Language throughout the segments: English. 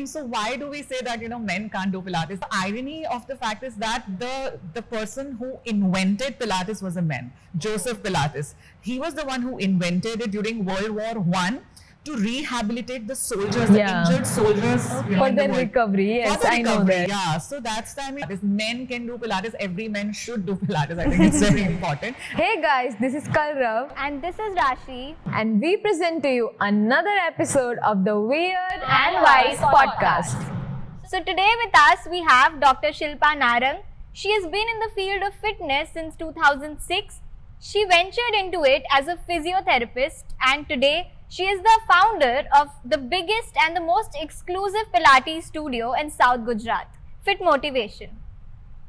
so why do we say that, men can't do Pilates? The irony of the fact is that the person who invented Pilates was a man, Joseph Pilates. He was the one who invented it during World War I to rehabilitate the soldiers, the injured soldiers. For their recovery, yes, I know that. Yeah, so that's the, men can do Pilates, every man should do Pilates. I think it's very important. Hey guys, this is Kalrav. And this is Raashi. And we present to you another episode of the Weird and Wise podcast. So today with us we have Dr.Shilpa Narang. She has been in the field of fitness since 2006. She ventured into it as a physiotherapist, and today she is the founder of the biggest and the most exclusive Pilates studio in South Gujarat, Fit Motivation.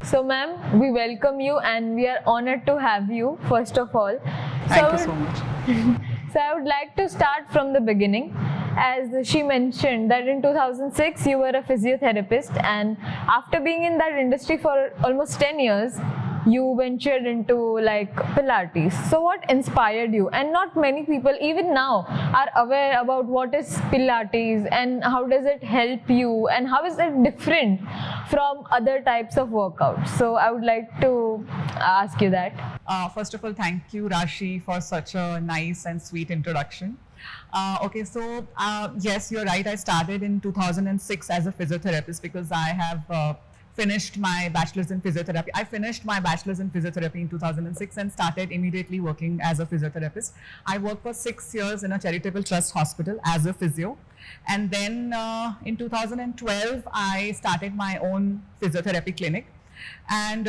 So ma'am, we welcome you and we are honored to have you first of all. Thank you so much. So I would like to start from the beginning. As she mentioned that in 2006 you were a physiotherapist, and after being in that industry for almost 10 years, you ventured into like Pilates. So what inspired you? And not many people even now are aware about what is Pilates and how does it help you and how is it different from other types of workouts. So I would like to ask you that. First of all, thank you Raashi for such a nice and sweet introduction. Okay, so yes, you're right. I started in 2006 as a physiotherapist because I have finished my bachelor's in physiotherapy. I finished my bachelor's in physiotherapy in 2006 and started immediately working as a physiotherapist. I worked for 6 years in a charitable trust hospital as a physio. And then in 2012, I started my own physiotherapy clinic. And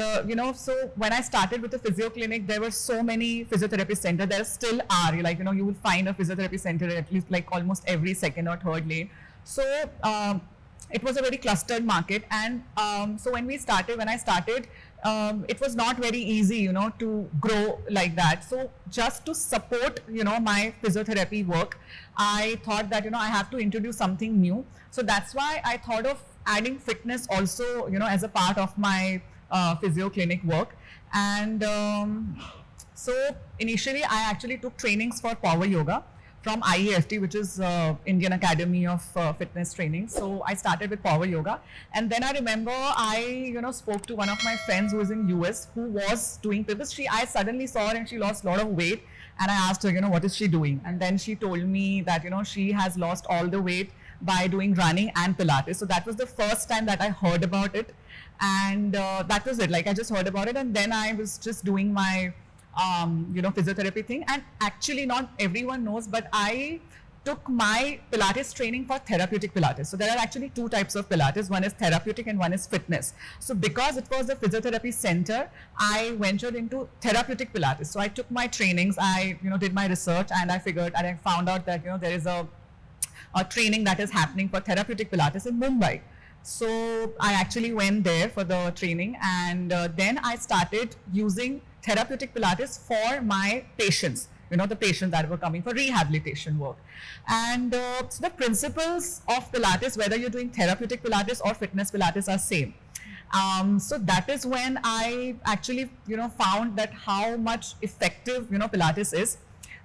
so when I started with the physio clinic, there were so many physiotherapy centers. There still are, you will find a physiotherapy center at least like almost every second or third lane. So it was a very clustered market, and so when I started, it was not very easy, to grow like that. So just to support, my physiotherapy work, I thought that, I have to introduce something new. So that's why I thought of adding fitness also, as a part of my physio clinic work. And so initially I actually took trainings for power yoga from IAFT, which is Indian Academy of Fitness Training. So I started with power yoga, and then I remember I spoke to one of my friends who was in US who was doing Pilates. I suddenly saw her and she lost a lot of weight, and I asked her, what is she doing? And then she told me that she has lost all the weight by doing running and Pilates. So that was the first time that I heard about it, and that was it. Like I just heard about it, and then I was just doing my physiotherapy thing. And actually not everyone knows, but I took my Pilates training for therapeutic Pilates. So there are actually two types of Pilates. One is therapeutic and one is fitness. So because it was a physiotherapy center, I ventured into therapeutic Pilates. So I took my trainings, I did my research, and I figured and I found out that there is a training that is happening for therapeutic Pilates in Mumbai. So I actually went there for the training, and then I started using therapeutic Pilates for my patients, the patients that were coming for rehabilitation work. And so the principles of Pilates, whether you're doing therapeutic Pilates or fitness Pilates, are same. So that is when I actually, found that how much effective, Pilates is.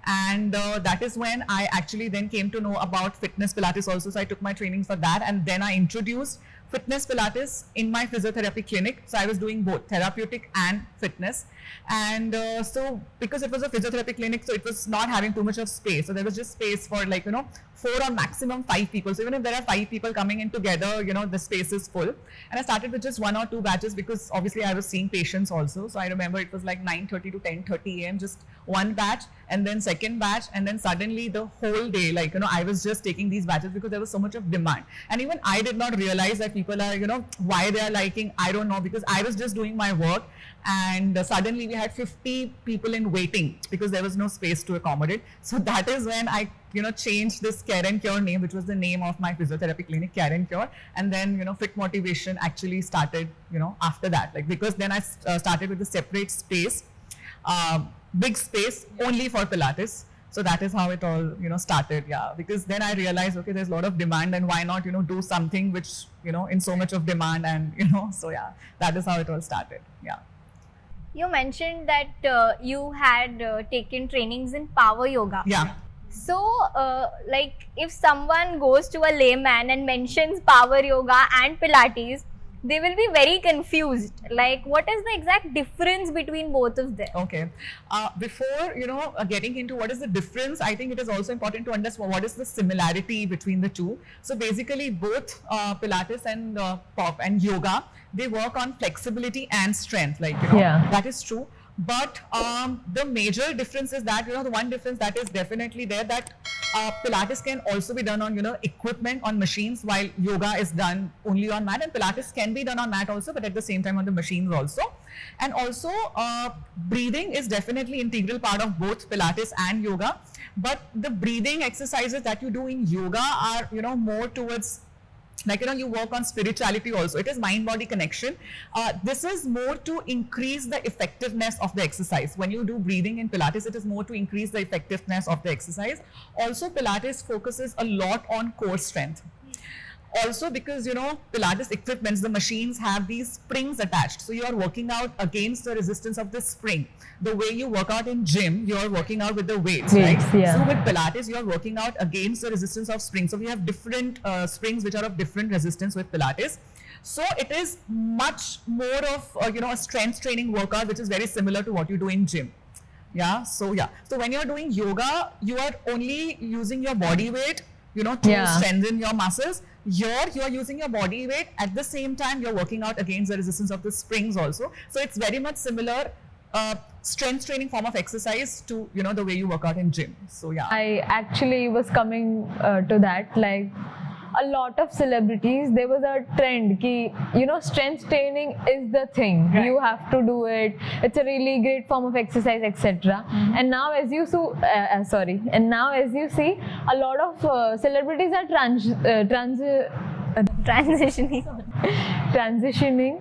And that is when I actually then came to know about fitness Pilates also. So I took my trainings for that, and then I introduced fitness Pilates in my physiotherapy clinic. So I was doing both therapeutic and fitness. And so because it was a physiotherapy clinic, so it was not having too much of space. So there was just space for 4 or maximum 5 people. So even if there are 5 people coming in together, the space is full. And I started with just 1 or 2 batches because obviously I was seeing patients also. So I remember it was like 9:30 to 10:30 a.m. just one batch, and then second batch, and then suddenly the whole day, I was just taking these batches because there was so much of demand. And even I did not realize that people are, why they are liking, I don't know, because I was just doing my work, and suddenly we had 50 people in waiting because there was no space to accommodate. So that is when I changed this Care and Cure name, which was the name of my physiotherapy clinic, Care and Cure. And then, Fit Motivation actually started, after that, because then I started with a separate space, big space only for Pilates. So that is how it all, started. Yeah, because then I realized, okay, there's a lot of demand, and why not, do something which, in so much of demand, and, so yeah, that is how it all started. Yeah. You mentioned that you had taken trainings in power yoga. Yeah. So, like if someone goes to a layman and mentions power yoga and Pilates, they will be very confused. Like, what is the exact difference between both of them? Okay. Before, getting into what is the difference, I think it is also important to understand what is the similarity between the two. So basically, both Pilates and pop and yoga, they work on flexibility and strength. Like, that is true. But the major difference is that, the one difference that is definitely there, that Pilates can also be done on, equipment, on machines, while yoga is done only on mat, and Pilates can be done on mat also, but at the same time on the machines also. And also, breathing is definitely integral part of both Pilates and yoga. But the breathing exercises that you do in yoga are, more towards, like, you work on spirituality also. It is mind-body connection. This is more to increase the effectiveness of the exercise. When you do breathing in Pilates, it is more to increase the effectiveness of the exercise. Also, Pilates focuses a lot on core strength. Also, because, Pilates equipments, the machines have these springs attached. So you are working out against the resistance of the spring. The way you work out in gym, you are working out with the weights, right? Yeah. So with Pilates, you are working out against the resistance of springs. So we have different springs which are of different resistance with Pilates. So it is much more of, a strength training workout, which is very similar to what you do in gym. So when you're doing yoga, you are only using your body weight, to strengthen your muscles. Here, you are using your body weight. At the same time, you're working out against the resistance of the springs also. So it's very much similar strength training form of exercise to, the way you work out in gym. So yeah. I actually was coming to that, like a lot of celebrities, there was a trend ki, strength training is the thing. Right. You have to do it. It's a really great form of exercise, etc. And now as you see, a lot of celebrities are transitioning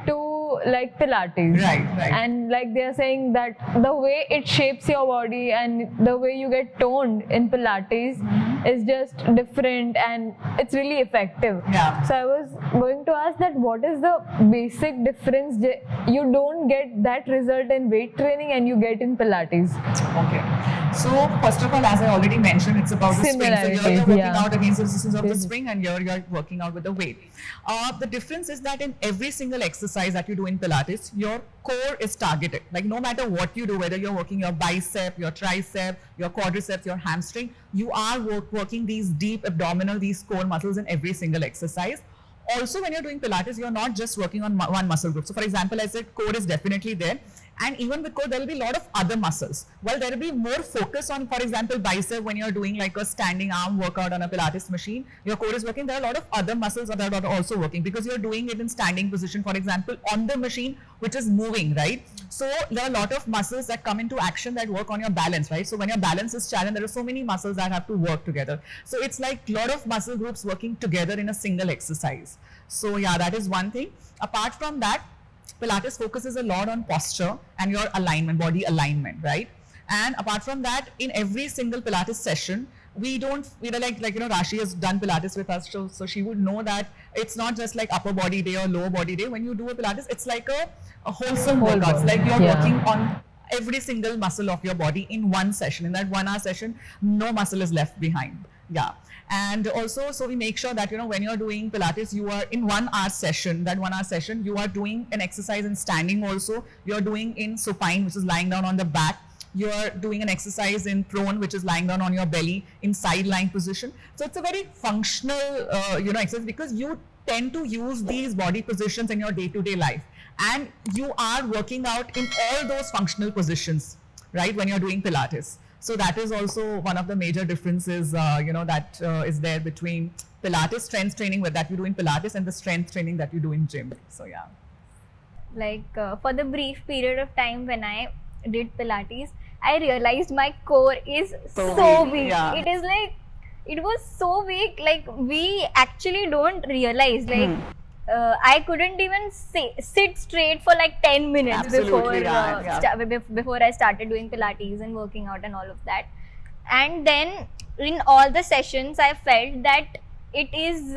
to like Pilates. Right. And like they are saying that the way it shapes your body and the way you get toned in Pilates is just different, and it's really effective. Yeah. So I was going to ask that what is the basic difference you don't get that result in weight training and you get in Pilates? Okay. So first of all, as I already mentioned, it's about the spring. So you're working out against the resistance of the spring, and you're working out with the weight. The difference is that in every single exercise that you do in Pilates, your core is targeted. Like no matter what you do, whether you're working your bicep, your tricep, your quadriceps, your hamstring, you are working these deep abdominal, these core muscles in every single exercise. Also, when you're doing Pilates, you're not just working on one muscle group. So for example, I said core is definitely there. And even with core, there will be a lot of other muscles. Well, there will be more focus on, for example, bicep when you're doing like a standing arm workout on a Pilates machine. Your core is working. There are a lot of other muscles that are also working because you're doing it in standing position, for example, on the machine, which is moving, right? So there are a lot of muscles that come into action that work on your balance, right? So when your balance is challenged, there are so many muscles that have to work together. So it's like a lot of muscle groups working together in a single exercise. So yeah, that is one thing. Apart from that, Pilates focuses a lot on posture and your alignment, body alignment, right? And apart from that, in every single Pilates session, Raashi has done Pilates with us, so she would know that it's not just like upper body day or lower body day. When you do a Pilates, it's like a wholesome workout. It's like you're working on every single muscle of your body in one session. In that 1 hour session, no muscle is left behind. Yeah. And also, so we make sure that, when you're doing Pilates, you are in 1 hour session, that 1 hour session, you are doing an exercise in standing also. You're doing in supine, which is lying down on the back. You're doing an exercise in prone, which is lying down on your belly in side lying position. So it's a very functional, exercise because you tend to use these body positions in your day-to-day life. And you are working out in all those functional positions, right, when you're doing Pilates. So that is also one of the major differences, that is there between Pilates strength training that you do in Pilates and the strength training that you do in gym. So yeah. Like for the brief period of time when I did Pilates, I realized my core is so weak. Yeah. It is like, it was so weak, like we actually don't realize, like I couldn't even sit straight for like 10 minutes before I started doing Pilates and working out and all of that. And then in all the sessions, I felt that it is,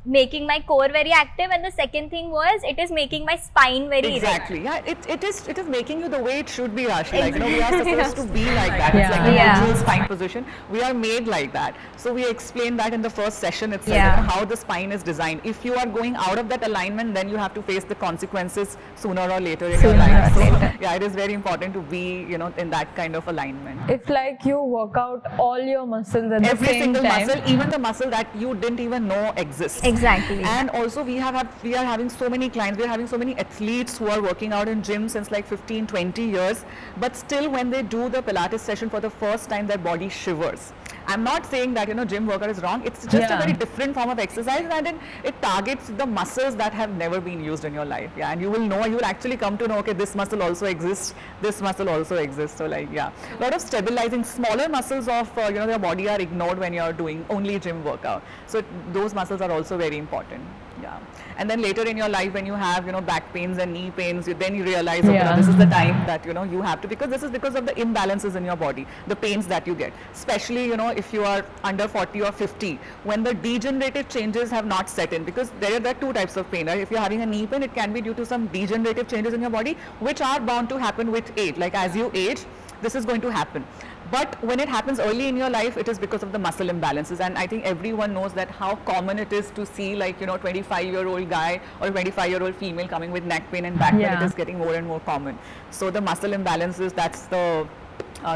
making my core very active, and the second thing was it is making my spine very Exactly. Yeah, it is making you the way it should be, Raashi. Like, we are supposed to be like that. Yeah. It's like the Yeah. neutral spine position. We are made like that. So we explained that in the first session itself, Yeah. how the spine is designed. If you are going out of that alignment, then you have to face the consequences sooner or later in your Sooner life. or So later. yeah, it is very important to be, in that kind of alignment. If like you work out all your muscles at Every the same single time. muscle, even the muscle that you didn't even know exists. Exactly. And also we are having so many clients, we are having so many athletes who are working out in gym since like 15, 20 years, but still when they do the Pilates session for the first time, their body shivers. I'm not saying that gym workout is wrong. It's just a very different form of exercise, and it targets the muscles that have never been used in your life. Yeah, and you will actually come to know, okay, this muscle also exists, this muscle also exists. So like, yeah, a lot of stabilizing smaller muscles of your body are ignored when you're doing only gym workout. So those muscles are also very important. Yeah, and then later in your life when you have back pains and knee pains, then you realize, okay, now this is the time that you have to, because this is because of the imbalances in your body, the pains that you get, especially if you are under 40 or 50, when the degenerative changes have not set in, because there are two types of pain, right? If you're having a knee pain, it can be due to some degenerative changes in your body, which are bound to happen with age. Like as you age, this is going to happen. But when it happens early in your life, it is because of the muscle imbalances. And I think everyone knows that how common it is to see 25-year-old guy or 25-year-old female coming with neck pain and back pain. It is getting more and more common. So the muscle imbalances, that's the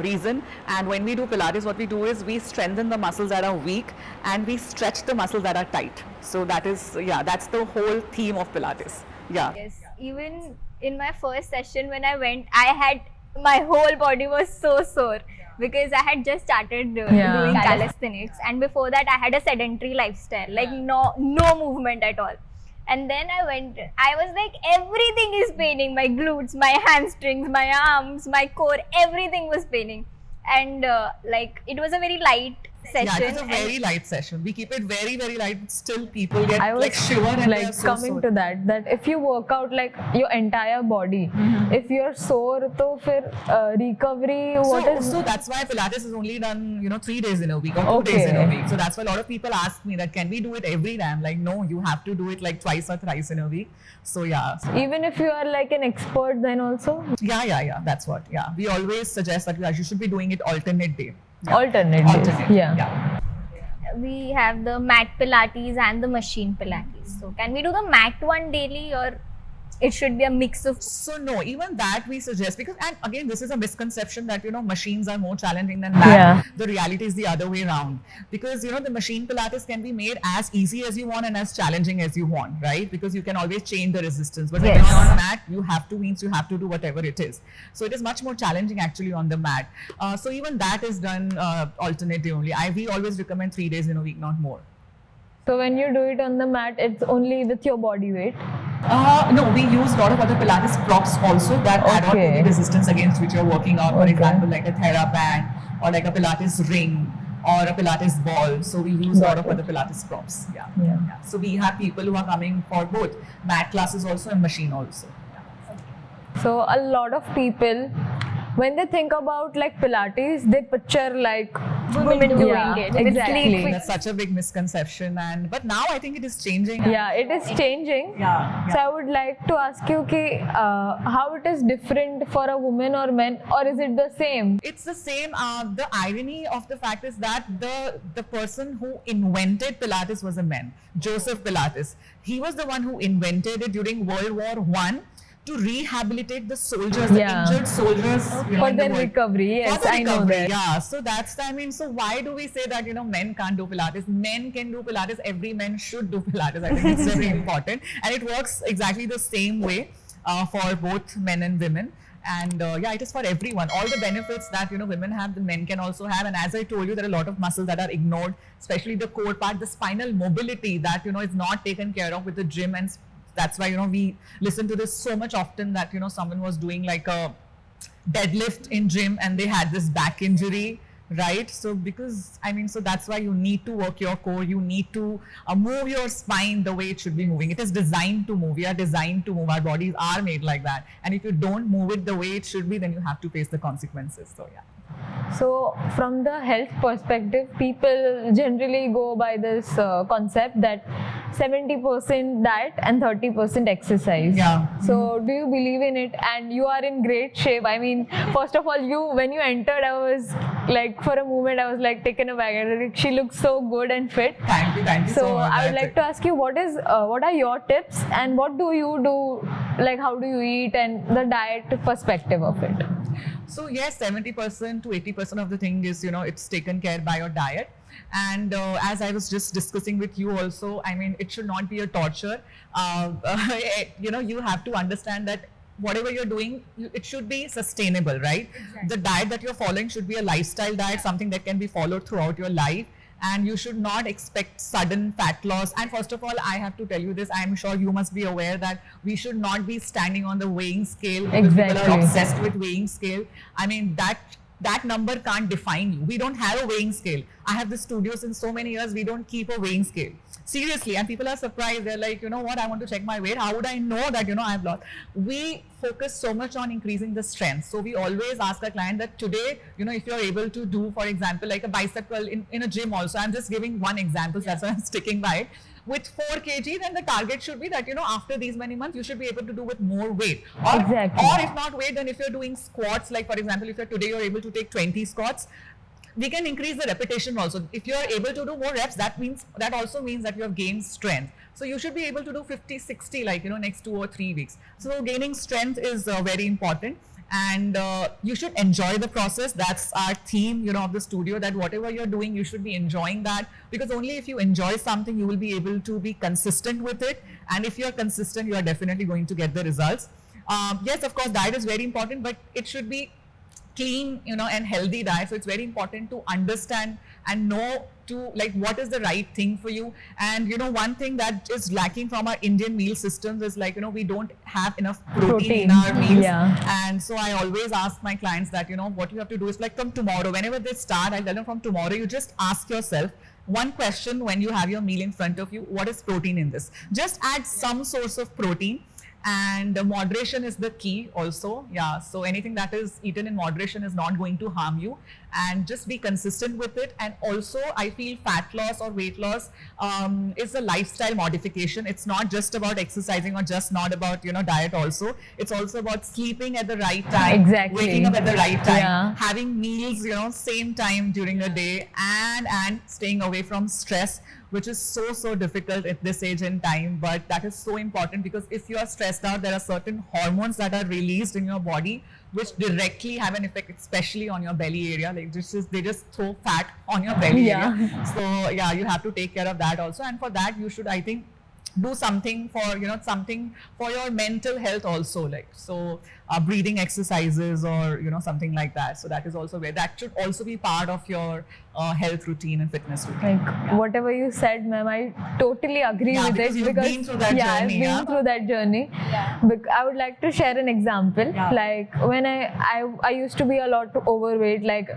reason. And when we do Pilates, what we do is we strengthen the muscles that are weak and we stretch the muscles that are tight. So that is, that's the whole theme of Pilates. Yeah. Yes, even in my first session when I went, my whole body was so sore. Because I had just started doing calisthenics, and before that I had a sedentary lifestyle, like no movement at all. And then I went, I was like, everything is paining, my glutes, my hamstrings, my arms, my core, everything was paining. And it was a very light session. Yeah, it was a very light session. We keep it very, very light, but still people get I was shiver and they are so coming sore. to that if you work out like your entire body, if you're sore, to fir recovery, So that's why Pilates is only done 3 days in a week or 2 days in a week. So that's why a lot of people ask me that, can we do it every day? I'm like, no, you have to do it like twice or thrice in a week. So yeah. Even if you are like an expert, then also? Yeah. That's what. Yeah. We always suggest that you should be doing it alternate day. Yeah. Alternate days. Yeah. We have the mat Pilates and the machine Pilates. So can we do the mat one daily, or it should be a mix of? So no, even that we suggest, because, and again, this is a misconception that machines are more challenging than mat. Yeah. The reality is the other way around, because the machine Pilates can be made as easy as you want and as challenging as you want, right? Because you can always change the resistance, but when you're on mat, you have to do whatever it is. So it is much more challenging actually on the mat. So even that is done alternate day only. We always recommend 3 days in a week, not more. So when you do it on the mat, it's only with your body weight? No, we use a lot of other Pilates props also that add on to the resistance against which you're working out. For example, like a TheraBand or like a Pilates ring or a Pilates ball. So we use a lot of other Pilates props. Yeah. So we have people who are coming for both mat classes also and machine also. So a lot of people, when they think about like Pilates, they picture like women doing it. Exactly. That's such a big misconception, but now I think it is changing. Yeah, it is changing. Yeah. So I would like to ask you how it is different for a woman or men, or is it the same? It's the same. The irony of the fact is that the person who invented Pilates was a man, Joseph Pilates. He was the one who invented it during World War I. To rehabilitate the soldiers, the injured soldiers, for their recovery. Yes, I know that. Yeah, so that's, so why do we say that, men can't do Pilates? Men can do Pilates. Every man should do Pilates. I think it's very important. And it works exactly the same way for both men and women. And it is for everyone. All the benefits that, women have, the men can also have. And as I told you, there are a lot of muscles that are ignored, especially the core part, the spinal mobility that, is not taken care of with the gym. And that's why, we listen to this so much often that, someone was doing like a deadlift in gym and they had this back injury, right? So so that's why you need to work your core. You need to move your spine the way it should be moving. It is designed to move. We are designed to move. Our bodies are made like that. And if you don't move it the way it should be, then you have to face the consequences. So, yeah. So from the health perspective, people generally go by this concept that 70% diet and 30% exercise. Yeah. So do you believe in it? And you are in great shape. I mean, first of all, when you entered, I was like, for a moment, I was like taken aback. Like, she looks so good and fit. Thank you so much. I would like to ask you, what are your tips and what do you do? Like, how do you eat and the diet perspective of it? So yes, 70% to 80% of the thing is, it's taken care by your diet. And as I was just discussing with you also, I mean, it should not be a torture. You have to understand that whatever you're doing, it should be sustainable, right? Exactly. The diet that you're following should be a lifestyle diet, something that can be followed throughout your life. And you should not expect sudden fat loss. And first of all, I have to tell you this, I'm sure you must be aware that we should not be standing on the weighing scale. Exactly. People are obsessed with weighing scale. I mean, that number can't define you. We don't have a weighing scale. I have this studio since so many years, we don't keep a weighing scale. Seriously, and people are surprised. They're like, you know what, I want to check my weight. How would I know that, I've lost? We focus so much on increasing the strength. So we always ask our client that today, if you're able to do, for example, like a bicep curl in a gym also. I'm just giving one example, so that's why I'm sticking by it. With 4 kg, then the target should be that, after these many months, you should be able to do with more weight. Exactly. Or if not weight, then if you're doing squats, like for example, if today you're able to take 20 squats, we can increase the repetition also. If you're able to do more reps, that also means that you have gained strength. So you should be able to do 50, 60, like, next 2 or 3 weeks. So gaining strength is very important. And you should enjoy the process. That's our theme, of the studio, that whatever you're doing, you should be enjoying that, because only if you enjoy something, you will be able to be consistent with it. And if you're consistent, you are definitely going to get the results. Yes, of course, diet is very important, but it should be clean, and healthy diet. So it's very important to understand and know what is the right thing for you. And one thing that is lacking from our Indian meal systems is we don't have enough protein in our meals. Yeah. And so I always ask my clients that what you have to do is, like, from tomorrow, whenever they start, I tell them from tomorrow, you just ask yourself one question when you have your meal in front of you: what is protein in this? Just add some source of protein. And moderation is the key also. Yeah, so anything that is eaten in moderation is not going to harm you, and just be consistent with it. And also, I feel fat loss or weight loss is a lifestyle modification. It's not just about exercising or just not about diet also. It's also about sleeping at the right time, exactly, waking up at the right time, yeah, having meals same time during the day, and staying away from stress, which is so difficult at this age and time. But that is so important, because if you are stressed out, there are certain hormones that are released in your body which directly have an effect, especially on your belly area. Like, they just throw fat on your belly area. So yeah, you have to take care of that also. And for that, you should, I think, do something for something for your mental health also, like breathing exercises or something like that. So that is also where that should also be part of your health routine and fitness routine. Like, whatever you said, ma'am, I totally agree with it, you've been through that journey. I've been through that journey. I would like to share an example. Like, when I used to be a lot overweight. Like,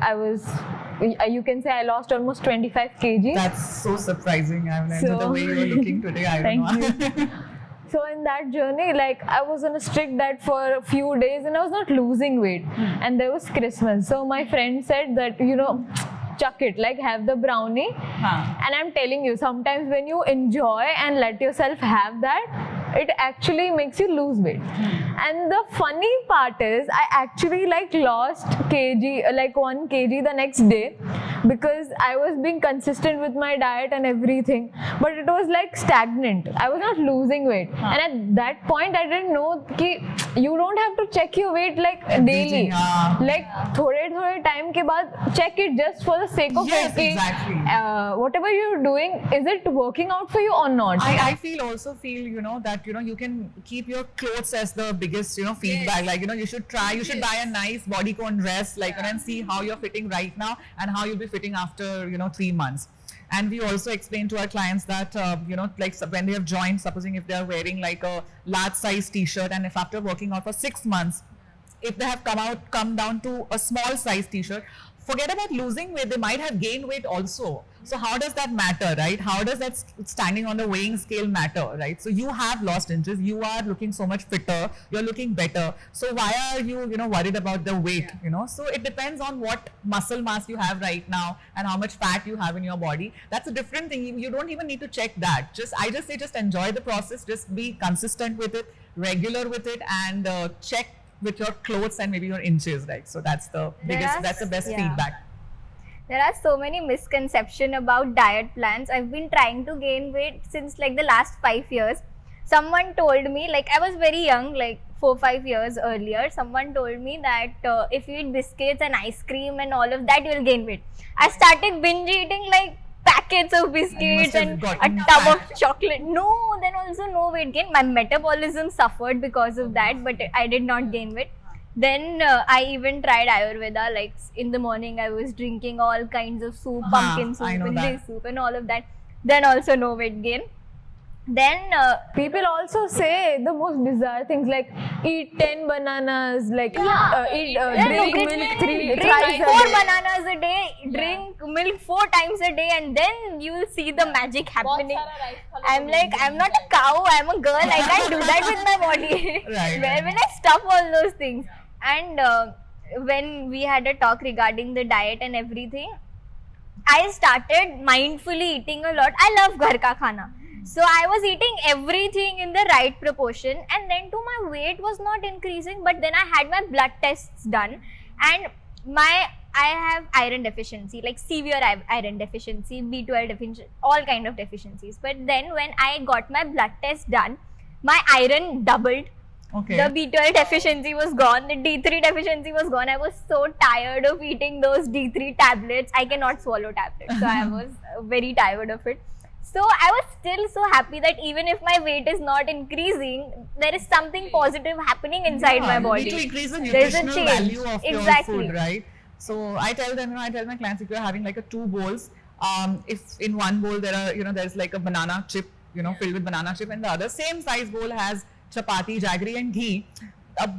you can say I lost almost 25 kg. That's so surprising. I mean, the way you're looking today, I don't know. Thank you. So in that journey, like, I was on a strict diet for a few days and I was not losing weight. And there was Christmas. So my friend said that, chuck it, like, have the brownie. And I'm telling you, sometimes when you enjoy and let yourself have that, it actually makes you lose weight. And the funny part is, I actually lost one kg the next day, because I was being consistent with my diet and everything, but it was stagnant. I was not losing weight. And at that point, I didn't know that you don't have to check your weight daily. Thode time ke baad, check it just for the sake of it. Exactly. Whatever you're doing, is it working out for you or not? I also feel that you can keep your clothes as the biggest feedback. Like, you should buy a nice bodycon dress, and see how you're fitting right now and how you'll be fitting after 3 months. And we also explain to our clients that when they have joined, supposing if they are wearing a large size t-shirt, and if after working out for 6 months, if they have come down to a small size t-shirt, forget about losing weight, they might have gained weight also. So how does that matter, right? How does that standing on the weighing scale matter, right? So you have lost inches, you are looking so much fitter, you're looking better. So why are you, worried about the weight, So it depends on what muscle mass you have right now and how much fat you have in your body. That's a different thing. You don't even need to check that. I just say, just enjoy the process, just be consistent with it, regular with it, and check with your clothes and maybe your inches, right? So that's the biggest, that's the best feedback. There are so many misconceptions about diet plans. I've been trying to gain weight since like the last 5 years. Someone told me, like I was very young, like 4-5 years earlier, someone told me that if you eat biscuits and ice cream and all of that, you will gain weight. I started binge eating like packets of biscuits and a tub of chocolate. No, then also no weight gain. My metabolism suffered because of that, but I did not gain weight. Then I even tried Ayurveda, like in the morning I was drinking all kinds of soup, pumpkin soup, Indian soup and all of that. Then also no weight gain. Then people also say the most bizarre things like eat 10 bananas, like drink milk 3 drink 4 bananas a day, drink milk 4 times a day, and then you will see the magic happening. I'm like, I'm not a cow, I'm a girl, I can't do that with my body. Where will I stop all those things? And when we had a talk regarding the diet and everything, I started mindfully eating a lot. I love ghar ka khana. So I was eating everything in the right proportion, and then too my weight was not increasing, but then I had my blood tests done, and I have iron deficiency, like severe iron deficiency, B12 deficiency, all kind of deficiencies. But then when I got my blood test done, my iron doubled. Okay. The B12 deficiency was gone, the D3 deficiency was gone. I was so tired of eating those D3 tablets. I cannot swallow tablets, so I was very tired of it. So I was still so happy that even if my weight is not increasing, there is something positive happening inside my body. You need to increase the nutritional value of your food, right? So I tell them, I tell my clients, if you're having like a 2 bowls, if in one bowl there are, there's like a banana chip, filled with banana chip, and the other same size bowl has chapati, jaggery and ghee.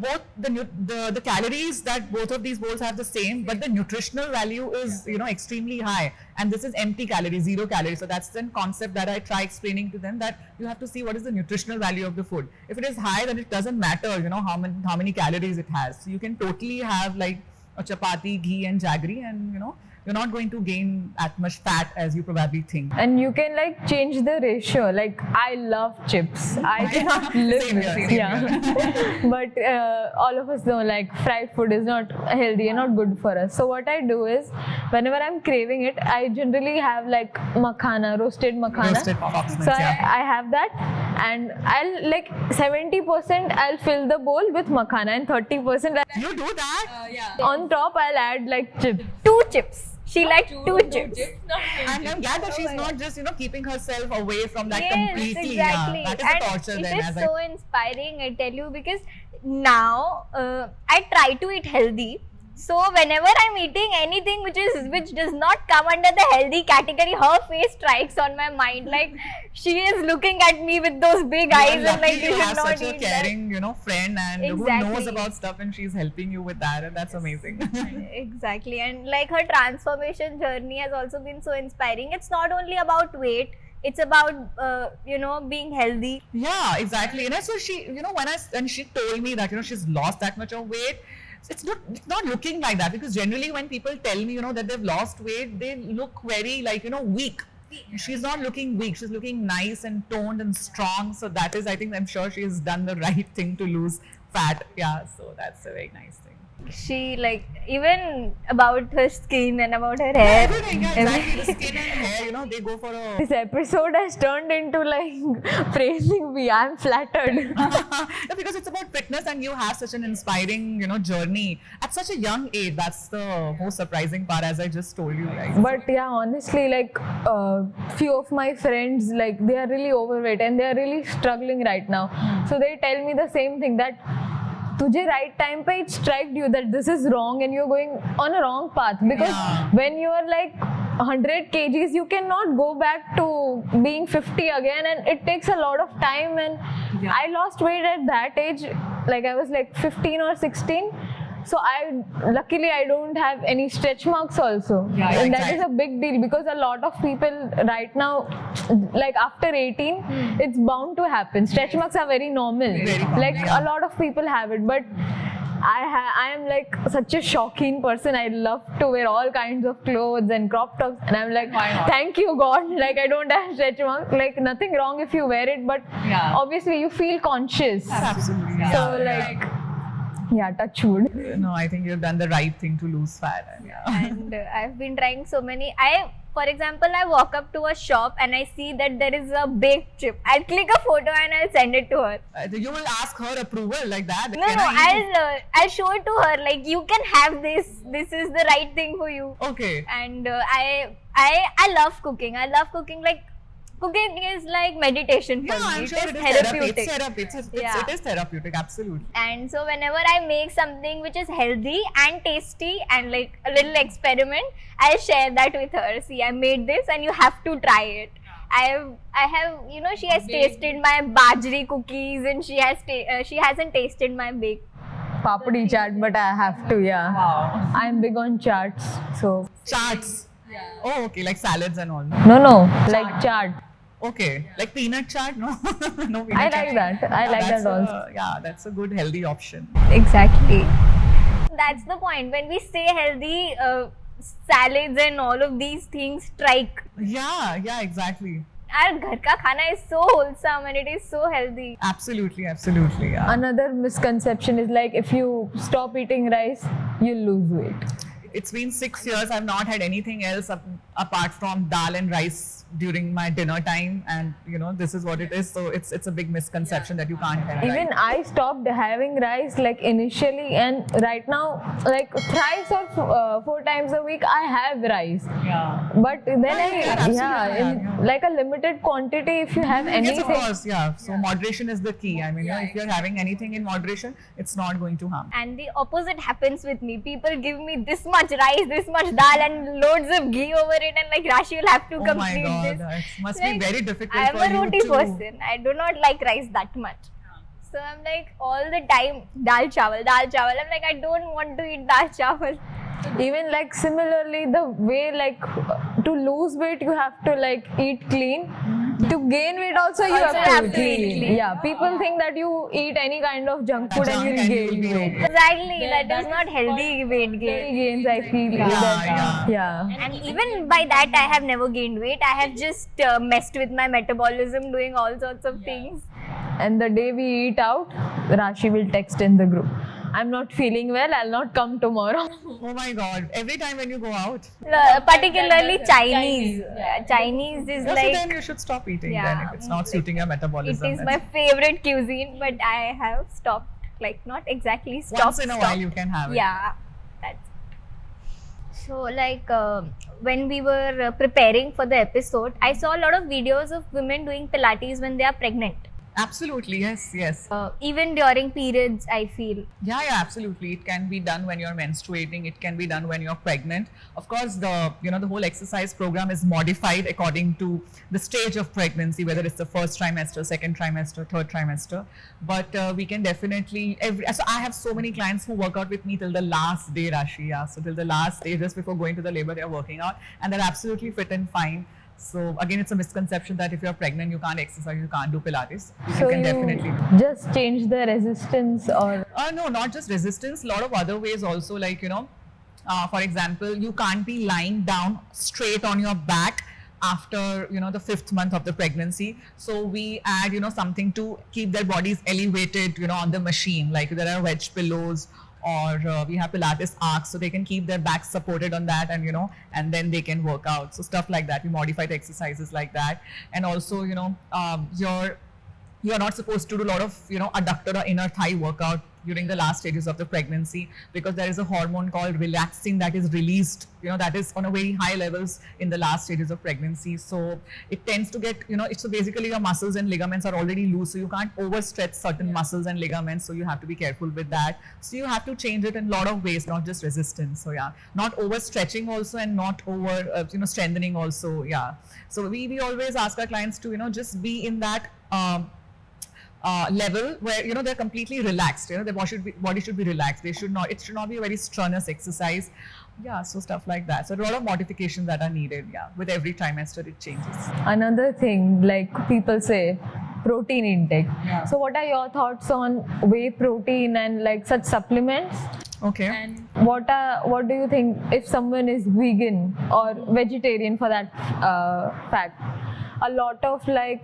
Both the calories that both of these bowls have the same, but the nutritional value is extremely high, and this is empty calories, 0 calories. So that's the concept that I try explaining to them, that you have to see what is the nutritional value of the food. If it is high, then it doesn't matter how many calories it has. So you can totally have like a chapati, ghee and jaggery, and you're not going to gain as much fat as you probably think. And you can like change the ratio. Like I love chips. I cannot live with it. Yeah. But all of us know like fried food is not healthy and not good for us. So what I do is, whenever I'm craving it, I generally have like makhana, roasted makhana. Roasted fox nuts, so I have that, and I'll like 70% I'll fill the bowl with makhana, and 30% You do that? yeah. On top I'll add like chips. 2 chips. She liked 2 chips. And I'm glad that she's not just keeping herself away from that completely. Exactly. Yeah, that is and a torture then. It is so inspiring, I tell you, because now I try to eat healthy. So whenever I'm eating anything which does not come under the healthy category, her face strikes on my mind. Like she is looking at me with those big eyes and like you should not eat that. Such a caring, friend, and who knows about stuff, and she's helping you with that, and that's amazing. Exactly, and like her transformation journey has also been so inspiring. It's not only about weight. It's about being healthy. Yeah, exactly. And so she, when she told me that she's lost that much of weight, it's not looking like that, because generally when people tell me that they've lost weight, they look very like weak. She's not looking weak. She's looking nice and toned and strong. So that is, I think, I'm sure she's done the right thing to lose fat. Yeah, so that's a very nice thing. She like even about her skin and about her hair. Everything, yeah, exactly. The skin and hair, they go for a. This episode has turned into like praising me. I'm flattered. Yeah, because it's about fitness, and you have such an inspiring, journey at such a young age. That's the most surprising part, as I just told you, right? But yeah, honestly, like few of my friends, like they are really overweight and they are really struggling right now. So they tell me the same thing, that तुझे right time पे it struck you that this is wrong and you're going on a wrong path, because when you are like 100 kgs you cannot go back to being 50 again, and it takes a lot of time. And I lost weight at that age, like I was like 15 or 16. So luckily I don't have any stretch marks also. Yeah, And that exactly. is a big deal because a lot of people right now, like after 18, it's bound to happen. Stretch marks are very normal. Very common, Like yeah. a lot of people have it, but I am like such a shocking person. I love to wear all kinds of clothes and crop tops, and I'm like, Why not? thank you God, like I don't have stretch marks. Like nothing wrong if you wear it, but Yeah. obviously you feel conscious. Absolutely. Yeah. So like, yeah, touch wood. No, I think you've done the right thing to lose fat. And yeah. And I've been trying so many. For example, I walk up to a shop and I see that there is a baked chip. I'll click a photo and I'll send it to her. You will ask her approval like that. No, Can I eat I'll show it to her. Like, you can have this. This is the right thing for you. it? Okay. And I love cooking. I love cooking. Like, cooking is like meditation for Yeah, me. I'm sure It it is is therapy. therapeutic. It's therapy. Yeah. It is therapeutic, absolutely. And so whenever I make something which is healthy and tasty and like a little experiment, I'll share that with her. See, I made this and you have to try it. I have, you know, she has tasted my bajri cookies and she hasn't tasted my baked. Papdi chaat, but I have to, yeah. Wow. I'm big on charts, so. Charts. Oh, okay, like salads and all. No, like chaat. Okay, like peanut chaat? No, no peanut I chaat. like that. I like that's that also. Yeah, that's a good healthy option. Exactly. That's the point. When we say healthy, salads and all of these things strike. Yeah, exactly. Our ghar ka khana is so wholesome and it is so healthy. Absolutely, yeah. Another misconception is like if you stop eating rice, you'll lose weight. It's been 6 years. I've not had anything else apart from dal and rice during my dinner time, and you know this is what it is. So it's a big misconception that you can't have. Even I stopped having rice like initially, and right now like thrice or 4 times a week I have rice. Yeah. But then absolutely, in like a limited quantity if you have Yes, anything. of course, yeah. So moderation is the key. I mean, you know, if you're having anything in moderation, it's not going to harm. And the opposite happens with me. People give me this much rice, this much dal, and loads of ghee over it, and like Raashi will have to Oh my complete God, this. it must Like, be very difficult I'm for a you roti to. person. I do not like rice that much. So I'm like all the time dal chawal. I'm like, I don't want to eat dal chawal. Even like similarly the way like to lose weight you have to like eat clean. To gain weight also you Also have to eat clean. clean. Yeah, people think that you eat any kind of junk food and Junk you'll and gain you'll be weight. okay. Exactly, that is not healthy weight gain. Gains I feel Yeah, that, yeah. And even by that, I have never gained weight. I have just messed with my metabolism, doing all sorts of things. And the day we eat out, Raashi will text in the group, I'm not feeling well, I'll not come tomorrow. Oh my God! Every time when you go out, Particularly Chinese. Chinese is so like, then you should stop eating. Yeah, Then if it's not suiting your it metabolism, is then my favorite cuisine, but I have stopped. Like, not exactly stopped. once in a while you can have it. Yeah, that's. So, like, when we were preparing for the episode, I saw a lot of videos of women doing Pilates when they are pregnant. Absolutely, yes. Even during periods, I feel. Yeah, absolutely. It can be done when you're menstruating. It can be done when you're pregnant. Of course, the whole exercise program is modified according to the stage of pregnancy, whether it's the first trimester, second trimester, third trimester. But we can definitely so I have so many clients who work out with me till the last day, Raashi. Yeah, so till the last day, just before going to the labor, they're working out, and they're absolutely fit and fine. So again, it's a misconception that if you're pregnant, you can't exercise, you can't do Pilates. So you can you definitely. just change the resistance or No, not just resistance. A lot of other ways also, like for example, you can't be lying down straight on your back after the 5th month of the pregnancy. So we add something to keep their bodies elevated on the machine. Like there are wedge pillows, or we have Pilates arcs, so they can keep their backs supported on that, and and then they can work out. So stuff like that, we modify the exercises like that. And also you're not supposed to do a lot of adductor or inner thigh workout during the last stages of the pregnancy, because there is a hormone called relaxin that is released that is on a very high levels in the last stages of pregnancy. So it tends to get so basically your muscles and ligaments are already loose, so you can't overstretch certain muscles and ligaments, so you have to be careful with that. So you have to change it in a lot of ways, not just resistance. So yeah, not overstretching also, and not over strengthening also. Yeah, so we always ask our clients to just be in that level where they're completely relaxed. Their body should be relaxed. It should not be a very strenuous exercise. Yeah, so stuff like that. So a lot of modifications that are needed. Yeah, with every trimester it changes. Another thing, like people say, protein intake. Yeah. So what are your thoughts on whey protein and like such supplements? Okay. And what do you think if someone is vegan or vegetarian for that fact? A lot of like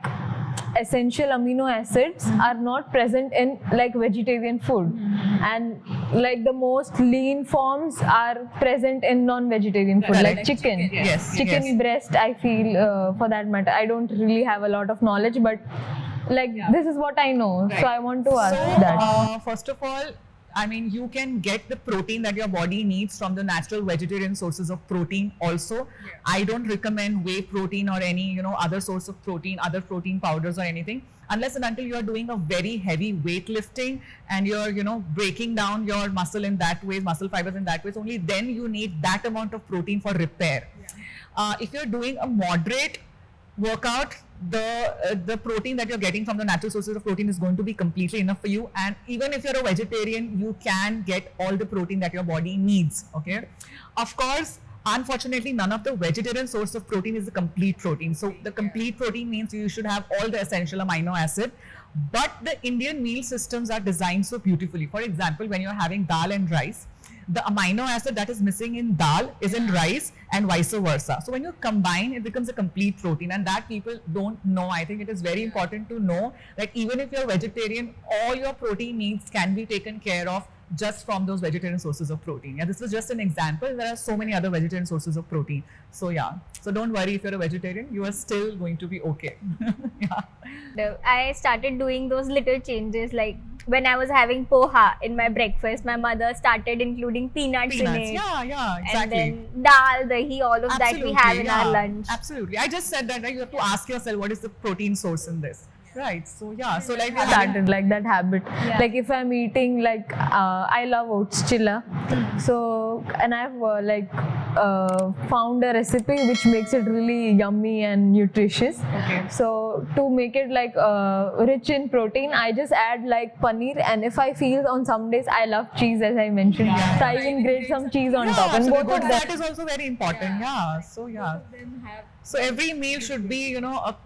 essential amino acids are not present in like vegetarian food, and like the most lean forms are present in non-vegetarian food, Correct. like chicken. Yes. Chicken yes. breast, I feel for that matter. I don't really have a lot of knowledge, but like this is what I know. Right. So I want to ask So, that. first of all, I mean, you can get the protein that your body needs from the natural vegetarian sources of protein also. I don't recommend whey protein or any, other source of protein, other protein powders or anything, unless and until you are doing a very heavy weightlifting and you're, breaking down your muscle in that way, muscle fibers in that way, only then you need that amount of protein for repair. If you're doing a moderate workout, the protein that you're getting from the natural sources of protein is going to be completely enough for you. And even if you're a vegetarian, you can get all the protein that your body needs. Okay, of course, unfortunately, none of the vegetarian source of protein is the complete protein. So the complete protein means you should have all the essential amino acid. But the Indian meal systems are designed so beautifully. For example, when you're having dal and rice, the amino acid that is missing in dal is in rice and vice versa. So when you combine, it becomes a complete protein, and that people don't know. I think it is very important to know that even if you're vegetarian, all your protein needs can be taken care of just from those vegetarian sources of protein. Yeah, this was just an example. There are so many other vegetarian sources of protein. So yeah, so don't worry if you're a vegetarian, you are still going to be okay. Yeah. I started doing those little changes, like when I was having poha in my breakfast, my mother started including peanuts in it. Yeah, exactly. And then dal, dahi, all of that we have in our lunch. Absolutely. I just said that, right? You have to ask yourself, what is the protein source in this? Right. So yeah. So like I started like that habit. Like if I'm eating, like I love oats chilla. So and I've found a recipe which makes it really yummy and nutritious. Okay. So to make it like rich in protein, I just add like paneer, and if I feel on some days I love cheese, as I mentioned, so I even grate some cheese on top, and so both of that is also very important. Yeah. So yeah. So every meal should be, a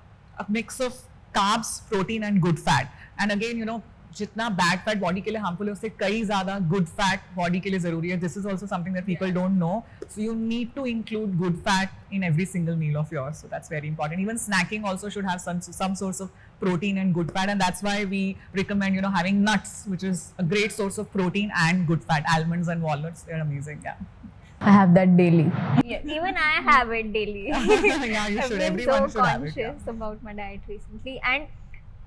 mix of carbs, protein and good fat. And again, जितना bad fat body के लिए harmful है, उससे कई ज़्यादा good fat body के लिए ज़रूरी है. This is also something that people don't know. So you need to include good fat in every single meal of yours. So that's very important. Even snacking also should have some source of protein and good fat, and that's why we recommend, having nuts, which is a great source of protein and good fat. Almonds and walnuts, they're amazing. Yeah. I have that daily. Yeah, even I have it daily. Yeah, you I've should. been Everyone so should have it. Yeah. conscious about my diet recently, and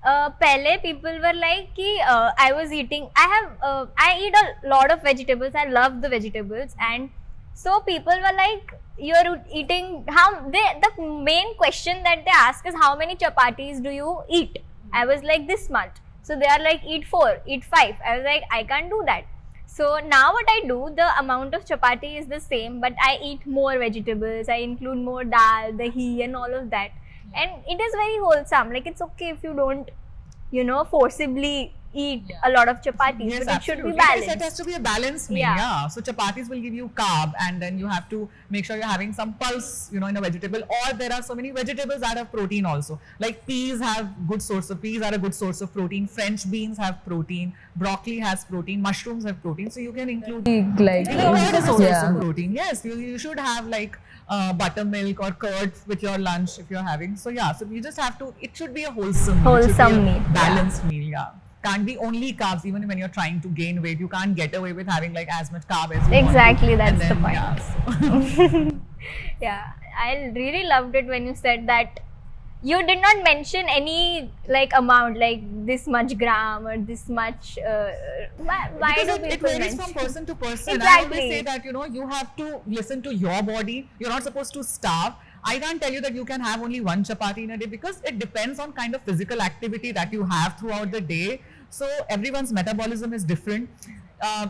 pehle people were like ki, I was eating, I eat a lot of vegetables, I love the vegetables, and so people were like, you're eating, the main question that they ask is how many chapatis do you eat? I was like, this much. So they are like, eat 4, eat 5. I was like, I can't do that. So now what I do, the amount of chapati is the same, but I eat more vegetables, I include more dal, dahi and all of that. And it is very wholesome. Like, it's okay if you don't, forcibly eat a lot of chapatis, Yes, but it should be absolutely. balanced. It has to be a balanced meal. Yeah. So chapatis will give you carb, and then you have to make sure you're having some pulse, in a vegetable. Or there are so many vegetables that have protein also. Like peas are a good source of protein. French beans have protein. Broccoli has protein. Mushrooms have protein. So you can include Like a source of protein. Yes, you should have like buttermilk or curd with your lunch if you're having. So yeah, so you just have to. It should be a wholesome meal. It should be a meal. balanced meal. Yeah. Can't be only carbs. Even when you're trying to gain weight, you can't get away with having like as much carb as you Exactly, want to. that's the point. Yeah, so Yeah, I really loved it when you said that you did not mention any like amount, like this much gram or this much. Why because do it people varies mention? from person to person. Exactly. I always say that you have to listen to your body. You're not supposed to starve. I can't tell you that you can have only one chapati in a day, because it depends on kind of physical activity that you have throughout the day. So everyone's metabolism is different.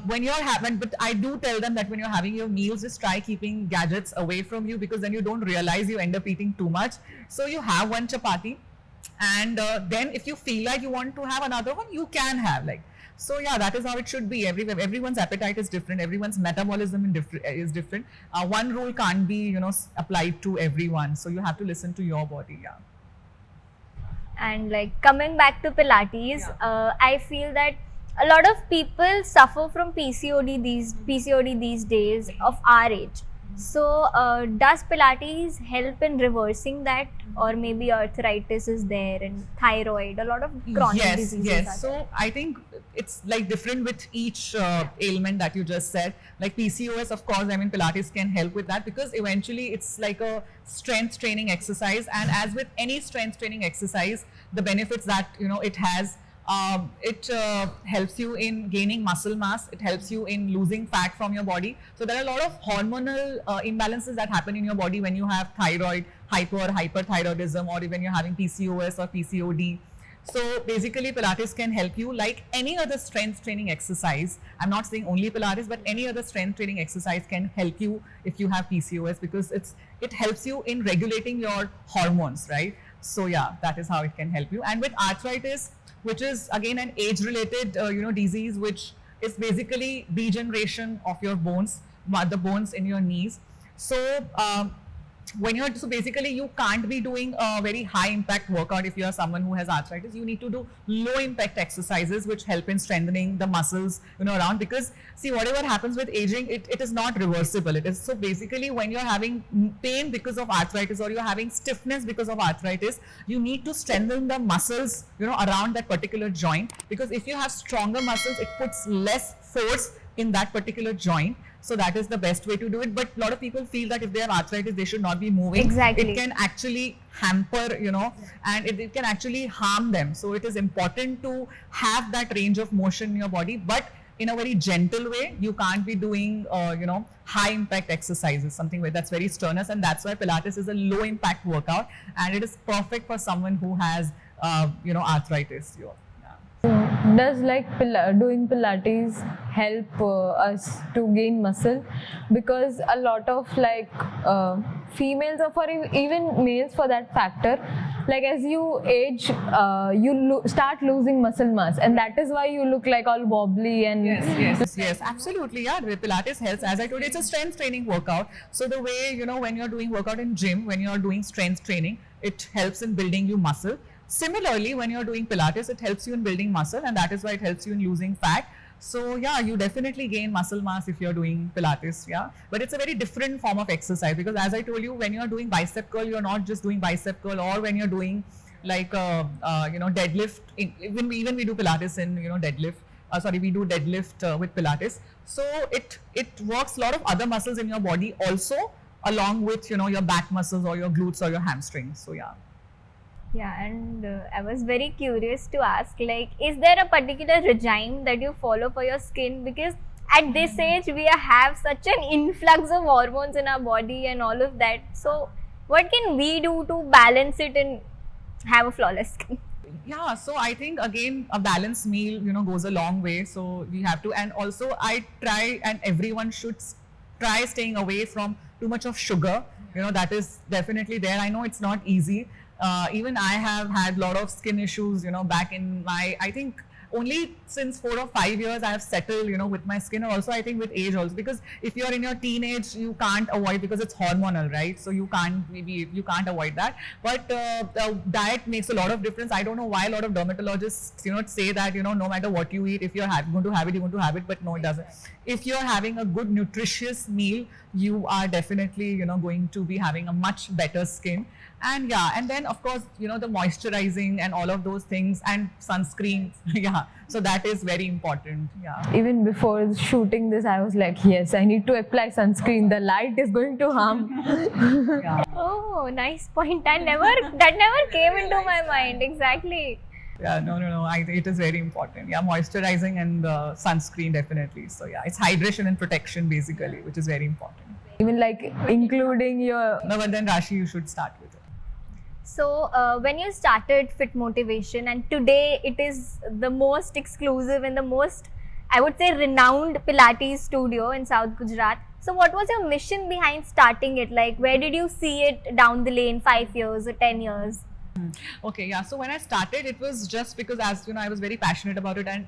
When you're having, but I do tell them that when you're having your meals, just try keeping gadgets away from you, because then you don't realize you end up eating too much. So you have one chapati. And then if you feel like you want to have another one, you can have like. So yeah, that is how it should be. Everyone's appetite is different. Everyone's metabolism is different. One rule can't be applied to everyone. So you have to listen to your body. Yeah. And like coming back to Pilates, I feel that a lot of people suffer from PCOD these days of our age. So does Pilates help in reversing that, or maybe arthritis is there and thyroid, a lot of chronic diseases? Yes. So I think it's like different with each ailment that you just said. Like PCOS, of course, I mean Pilates can help with that, because eventually it's like a strength training exercise, and as with any strength training exercise, the benefits that it has. It helps you in gaining muscle mass. It helps you in losing fat from your body. So there are a lot of hormonal imbalances that happen in your body when you have thyroid, hyperthyroidism, or even you're having PCOS or PCOD. So basically Pilates can help you like any other strength training exercise. I'm not saying only Pilates, but any other strength training exercise can help you if you have PCOS, because it helps you in regulating your hormones, right? So yeah, that is how it can help you. And with arthritis, which is again an age-related disease, which is basically degeneration of your bones, the bones in your knees. So so basically you can't be doing a very high impact workout if you are someone who has arthritis. You need to do low impact exercises which help in strengthening the muscles around, because see, whatever happens with aging, it is not reversible. It is, so basically when you're having pain because of arthritis, or you're having stiffness because of arthritis, you need to strengthen the muscles around that particular joint, because if you have stronger muscles, it puts less force in that particular joint. So that is the best way to do it. But a lot of people feel that if they have arthritis, they should not be moving. Exactly. It can actually hamper, and it can actually harm them. So it is important to have that range of motion in your body, but in a very gentle way. You can't be doing, high impact exercises, something that's very strenuous, and that's why Pilates is a low impact workout, and it is perfect for someone who has, arthritis. Does doing Pilates help us to gain muscle? Because a lot of females, or for even males for that factor, like as you age, you start losing muscle mass, and that is why you look like all wobbly and yes, absolutely. Yeah, Pilates helps. As I told you, it's a strength training workout. So the way when you're doing workout in gym, when you're doing strength training, it helps in building you muscle. Similarly, when you're doing Pilates, it helps you in building muscle, and that is why it helps you in losing fat. So yeah, you definitely gain muscle mass if you're doing Pilates, yeah. But it's a very different form of exercise, because as I told you, when you're doing bicep curl, you're not just doing bicep curl, or when you're doing deadlift. Even we do Pilates in deadlift. We do deadlift with Pilates. So it works a lot of other muscles in your body also, along with your back muscles or your glutes or your hamstrings. So yeah. Yeah, and I was very curious to ask, is there a particular regime that you follow for your skin? Because at this age, we have such an influx of hormones in our body and all of that. So what can we do to balance it and have a flawless skin? Yeah, so I think again a balanced meal goes a long way. So we have to, and also I try, and everyone should try staying away from too much of sugar. That is definitely there. I know it's not easy. Even I have had a lot of skin issues, back in I think only since 4 or 5 years I have settled, with my skin, and also I think with age also, because if you're in your teenage, you can't avoid, because it's hormonal, right? So you can't avoid that. But diet makes a lot of difference. I don't know why a lot of dermatologists, say that, no matter what you eat, if you're going to have it, you're going to have it, but no, it doesn't. If you're having a good nutritious meal, you are definitely, going to be having a much better skin. And yeah, and then of course, the moisturizing and all of those things, and sunscreen. Yeah, so that is very important. Yeah. Even before shooting this, I was like, yes, I need to apply sunscreen. The light is going to harm. Yeah. Oh, nice point. That never came into my mind. Exactly. Yeah, no. It is very important. Yeah, moisturizing and sunscreen definitely. So yeah, it's hydration and protection basically, which is very important. Even including your. No, but then Raashi, you should start with it. So when you started Fit Motivation, and today it is the most exclusive and the most, I would say, renowned Pilates studio in South Gujarat. So what was your mission behind starting it? Where did you see it down the lane, 5 years or 10 years? Okay, yeah. So when I started, it was just because, as you know, I was very passionate about it, and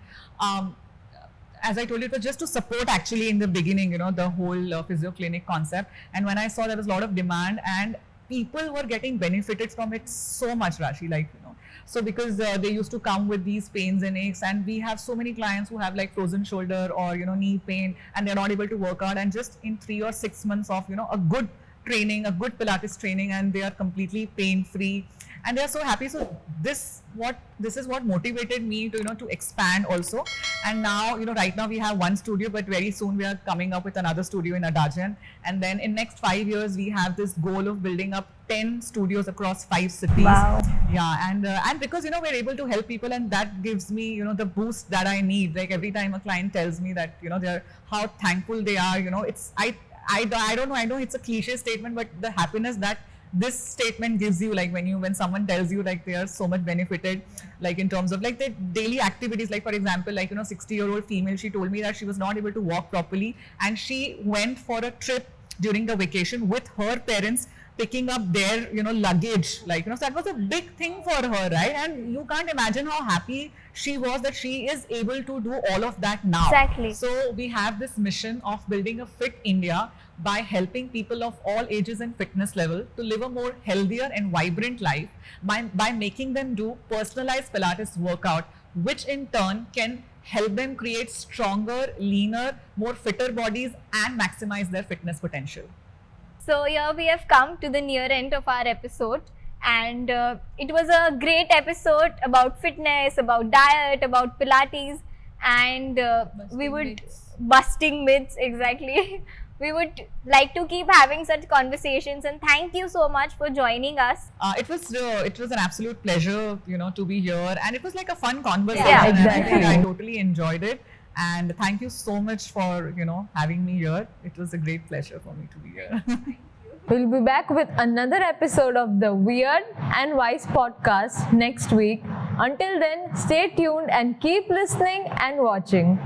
as I told you, it was just to support actually in the beginning, you know, the whole physio clinic concept. And when I saw there was a lot of demand and people were getting benefited from it so much, Raashi, like, you know. So because they used to come with these pains and aches, and we have so many clients who have like frozen shoulder or, you know, knee pain, and they're not able to work out, and just in 3 or 6 months of, you know, a good training, a good Pilates training, and they are completely pain free, and they are so happy. So this is what motivated me to, you know, to expand also. And now, you know, right now we have one studio, but very soon we are coming up with another studio in Adajan, and then in next 5 years we have this goal of building up 10 studios across 5 cities. Wow. Yeah, and because, you know, we're able to help people, and that gives me, you know, the boost that I need. Like every time a client tells me that, you know, they're how thankful they are, you know, it's I don't know, I know it's a cliche statement, but the happiness that this statement gives you, like when someone tells you like they are so much benefited, like in terms of like their daily activities, like for example, like, you know, 60-year-old female, she told me that she was not able to walk properly, and she went for a trip during the vacation with her parents, picking up their, you know, luggage, like, you know, so that was a big thing for her, right? And you can't imagine how happy she was that she is able to do all of that now. Exactly. So we have this mission of building a fit India by helping people of all ages and fitness level to live a more healthier and vibrant life by making them do personalized Pilates workout, which in turn can help them create stronger, leaner, more fitter bodies and maximize their fitness potential. So here we have come to the near end of our episode, and it was a great episode about fitness, about diet, about Pilates, and busting myths, exactly. We would like to keep having such conversations, and thank you so much for joining us. It was an absolute pleasure, you know, to be here, and it was like a fun conversation. Yeah, And exactly. I totally enjoyed it. And thank you so much for, you know, having me here. It was a great pleasure for me to be here. We'll be back with another episode of the Weird and Wise podcast next week. Until then, stay tuned and keep listening and watching.